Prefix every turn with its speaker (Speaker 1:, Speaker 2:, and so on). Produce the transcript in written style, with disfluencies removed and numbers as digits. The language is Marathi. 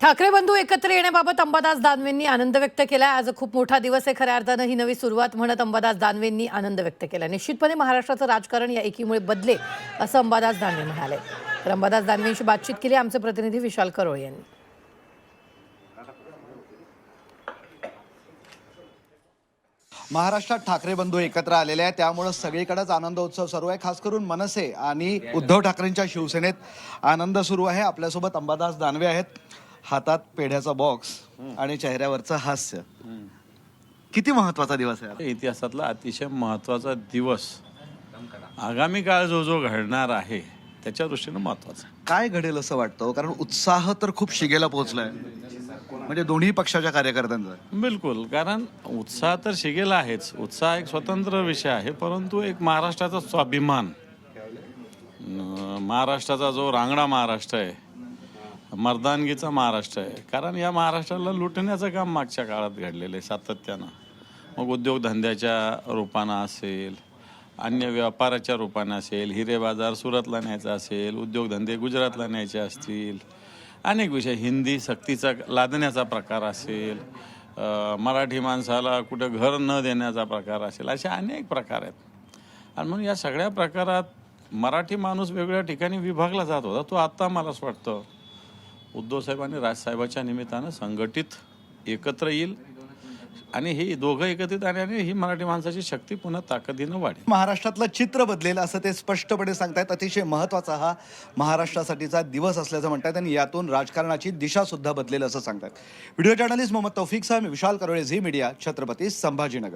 Speaker 1: ठाकरे बंधू एकत्र येण्याबाबत अंबादास दानवेंनी आनंद व्यक्त केला। आज खूप मोठा दिवस आहे, खऱ्या अर्थानं ही नवी सुरुवात म्हणत अंबादास दानवेंनी आनंद व्यक्त केला। निश्चितपणे महाराष्ट्राचं राजकारण या एकीमुळे बदलेल असं अंबादास दानवे म्हणाले। तर अंबादास दानवेंशी बातचीत केली आमचे प्रतिनिधी विशाल करोळे यांनी।
Speaker 2: महाराष्ट्रात ठाकरे बंधू एकत्र आलेले आहेत, त्यामुळे सगळीकडेच आनंदोत्सव सुरू आहे। खास करून मनसे आणि उद्धव ठाकरेंच्या शिवसेनेत आनंद सुरू आहे। आपल्यासोबत अंबादास दानवे आहेत, हातात पेढ्याचा बॉक्स आणि चेहऱ्यावरचं हास्य। किती महत्त्वाचा दिवस आहे?
Speaker 3: इतिहासातला अतिशय महत्त्वाचा दिवस। आगामी काळ जो घडणार आहे त्याच्या दृष्टीने महत्त्वाचा।
Speaker 2: काय घडेल असं वाटतं? कारण उत्साह तर खूप शिगेला पोहोचलाय, म्हणजे दोन्ही पक्षाच्या कार्यकर्त्यांचा।
Speaker 3: बिलकुल, कारण उत्साह तर शिगेला आहेच। उत्साह एक स्वतंत्र विषय आहे, परंतु एक महाराष्ट्राचा स्वाभिमान, महाराष्ट्राचा जो रांगडा महाराष्ट्र आहे, मर्दानगीचा महाराष्ट्र आहे। कारण या महाराष्ट्राला लुटण्याचं काम मागच्या काळात घडलेलं आहे सातत्यानं। मग उद्योगधंद्याच्या रूपानं असेल, अन्य व्यापाराच्या रूपानं असेल, हिरे बाजार सुरतला न्यायचा असेल, उद्योगधंदे गुजरातला न्यायचे असतील, अनेक विषय, हिंदी सक्तीचा लादण्याचा प्रकार असेल, मराठी माणसाला कुठं घर न देण्याचा प्रकार असेल, असे अनेक प्रकार आहेत। आणि म्हणून या सगळ्या प्रकारात मराठी माणूस वेगवेगळ्या ठिकाणी विभागला जात होता। तो आत्ता मला असं वाटतं उद्धवसाहेब आणि राजसाहेबाच्या निमित्तानं संघटित एकत्र येईल आणि हे दोघं एकत्रित आल्याने ही मराठी माणसाची शक्ती पुन्हा ताकदीनं वाढेल।
Speaker 2: महाराष्ट्रातलं चित्र बदलेल असं ते स्पष्टपणे सांगतायत। अतिशय महत्त्वाचा हा महाराष्ट्रासाठीचा दिवस असल्याचं म्हणतात आणि यातून राजकारणाची दिशा सुद्धा बदलेल असं सांगतात। व्हिडिओ जर्नलिस्ट मोहम्मद तौफिक सह मी विशाल करोळे, झी मीडिया, छत्रपती संभाजीनगर।